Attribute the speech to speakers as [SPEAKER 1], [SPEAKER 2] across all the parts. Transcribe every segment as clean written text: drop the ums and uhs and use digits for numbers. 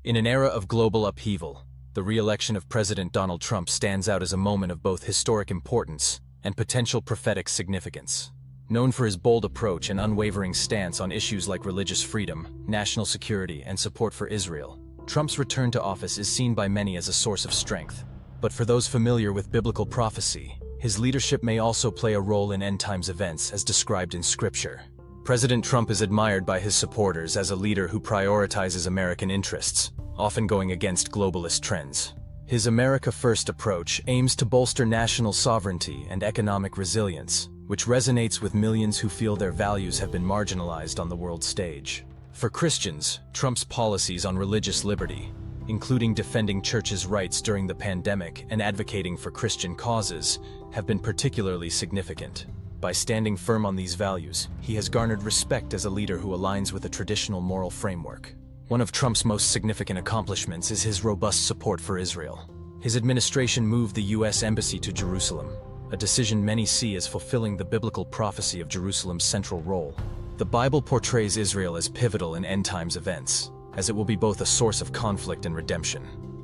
[SPEAKER 1] In an era of global upheaval, the re-election of President Donald Trump stands out as a moment of both historic importance and potential prophetic significance. Known for his bold approach and unwavering stance on issues like religious freedom, national security, and support for Israel, Trump's return to office is seen by many as a source of strength. But for those familiar with biblical prophecy, his leadership may also play a role in end-times events as described in Scripture. President Trump is admired by his supporters as a leader who prioritizes American interests, often going against globalist trends. His America First approach aims to bolster national sovereignty and economic resilience, which resonates with millions who feel their values have been marginalized on the world stage. For Christians, Trump's policies on religious liberty, including defending churches' rights during the pandemic and advocating for Christian causes, have been particularly significant. By standing firm on these values, he has garnered respect as a leader who aligns with a traditional moral framework. One of Trump's most significant accomplishments is his robust support for Israel. His administration moved the U.S. Embassy to Jerusalem, a decision many see as fulfilling the biblical prophecy of Jerusalem's central role. The Bible portrays Israel as pivotal in end-times events, as it will be both a source of conflict and redemption.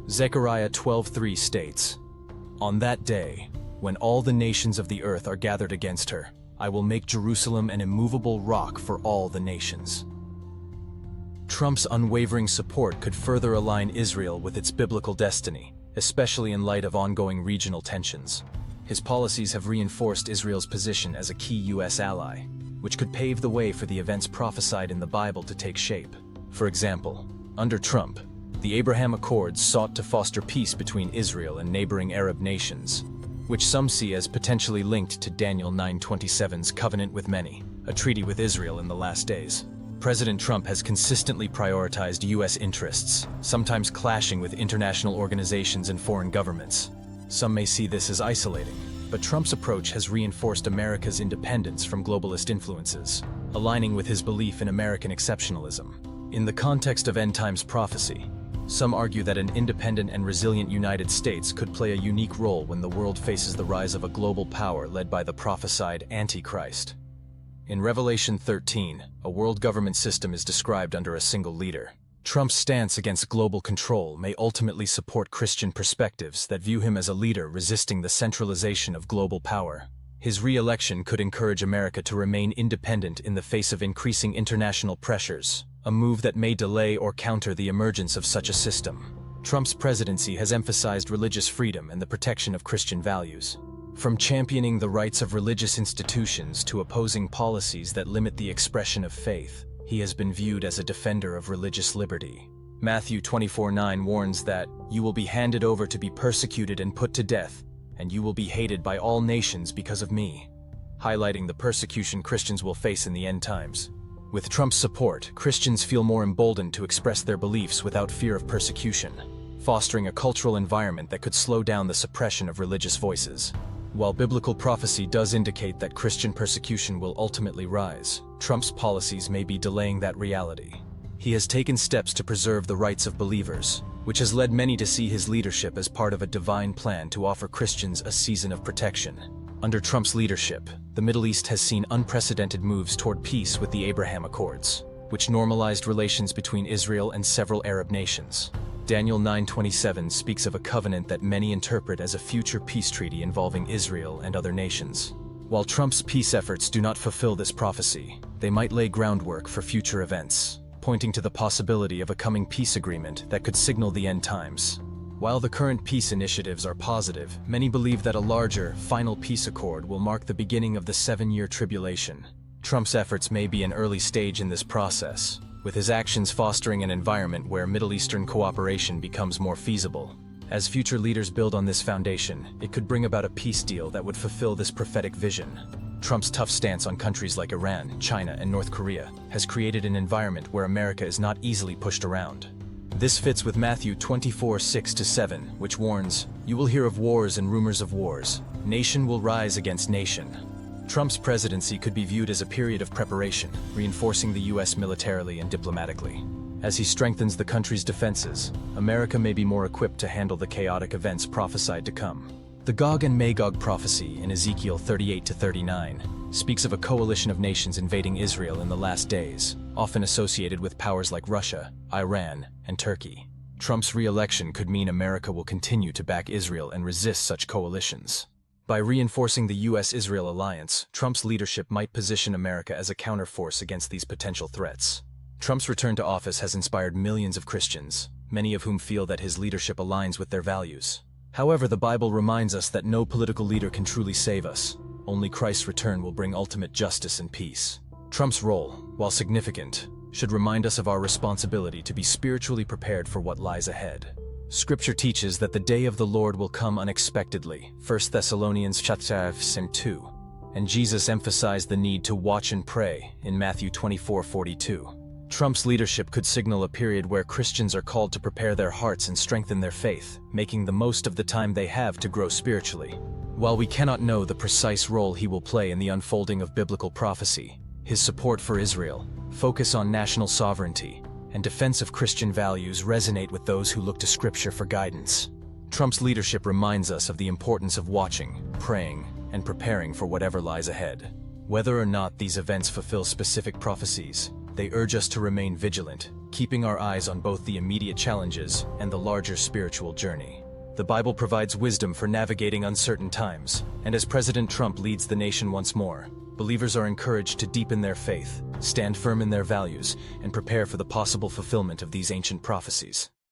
[SPEAKER 1] Zechariah 12:3 states, "On that day, when all the nations of the earth are gathered against her, I will make Jerusalem an immovable rock for all the nations." Trump's unwavering support could further align Israel with its biblical destiny, especially in light of ongoing regional tensions. His policies have reinforced Israel's position as a key U.S. ally, which could pave the way for the events prophesied in the Bible to take shape. For example, under Trump, the Abraham Accords sought to foster peace between Israel and neighboring Arab nations, which some see as potentially linked to Daniel 9:27's covenant with many, a treaty with Israel in the last days. President Trump has consistently prioritized U.S. interests, sometimes clashing with international organizations and foreign governments. Some may see this as isolating, but Trump's approach has reinforced America's independence from globalist influences, aligning with his belief in American exceptionalism. In the context of end-times prophecy, some argue that an independent and resilient United States could play a unique role when the world faces the rise of a global power led by the prophesied Antichrist. In Revelation 13, a world government system is described under a single leader. Trump's stance against global control may ultimately support Christian perspectives that view him as a leader resisting the centralization of global power. His re-election could encourage America to remain independent in the face of increasing international pressures, a move that may delay or counter the emergence of such a system. Trump's presidency has emphasized religious freedom and the protection of Christian values. From championing the rights of religious institutions to opposing policies that limit the expression of faith, he has been viewed as a defender of religious liberty. Matthew 24:9 warns that, "You will be handed over to be persecuted and put to death, and you will be hated by all nations because of me," highlighting the persecution Christians will face in the end times. With Trump's support, Christians feel more emboldened to express their beliefs without fear of persecution, fostering a cultural environment that could slow down the suppression of religious voices. While biblical prophecy does indicate that Christian persecution will ultimately rise, Trump's policies may be delaying that reality. He has taken steps to preserve the rights of believers, which has led many to see his leadership as part of a divine plan to offer Christians a season of protection. Under Trump's leadership, the Middle East has seen unprecedented moves toward peace with the Abraham Accords, which normalized relations between Israel and several Arab nations. Daniel 9:27 speaks of a covenant that many interpret as a future peace treaty involving Israel and other nations. While Trump's peace efforts do not fulfill this prophecy, they might lay groundwork for future events, pointing to the possibility of a coming peace agreement that could signal the end times. While the current peace initiatives are positive, many believe that a larger, final peace accord will mark the beginning of the 7-year tribulation. Trump's efforts may be an early stage in this process, with his actions fostering an environment where Middle Eastern cooperation becomes more feasible. As future leaders build on this foundation, it could bring about a peace deal that would fulfill this prophetic vision. Trump's tough stance on countries like Iran, China, and North Korea has created an environment where America is not easily pushed around. This fits with Matthew 24:6-7, which warns, "You will hear of wars and rumors of wars. Nation will rise against nation." Trump's presidency could be viewed as a period of preparation, reinforcing the U.S. militarily and diplomatically. As he strengthens the country's defenses, America may be more equipped to handle the chaotic events prophesied to come. The Gog and Magog prophecy in Ezekiel 38-39 speaks of a coalition of nations invading Israel in the last days, often associated with powers like Russia, Iran, and Turkey. Trump's re-election could mean America will continue to back Israel and resist such coalitions. By reinforcing the U.S.-Israel alliance, Trump's leadership might position America as a counterforce against these potential threats. Trump's return to office has inspired millions of Christians, many of whom feel that his leadership aligns with their values. However, the Bible reminds us that no political leader can truly save us. Only Christ's return will bring ultimate justice and peace. Trump's role, while significant, should remind us of our responsibility to be spiritually prepared for what lies ahead. Scripture teaches that the day of the Lord will come unexpectedly, 1 Thessalonians 2, and Jesus emphasized the need to watch and pray in Matthew 24:42. Trump's leadership could signal a period where Christians are called to prepare their hearts and strengthen their faith, making the most of the time they have to grow spiritually. While we cannot know the precise role he will play in the unfolding of biblical prophecy, his support for Israel, focus on national sovereignty, and defense of Christian values resonate with those who look to Scripture for guidance. Trump's leadership reminds us of the importance of watching, praying, and preparing for whatever lies ahead. Whether or not these events fulfill specific prophecies, they urge us to remain vigilant, keeping our eyes on both the immediate challenges and the larger spiritual journey. The Bible provides wisdom for navigating uncertain times, and as President Trump leads the nation once more, believers are encouraged to deepen their faith, stand firm in their values, and prepare for the possible fulfillment of these ancient prophecies.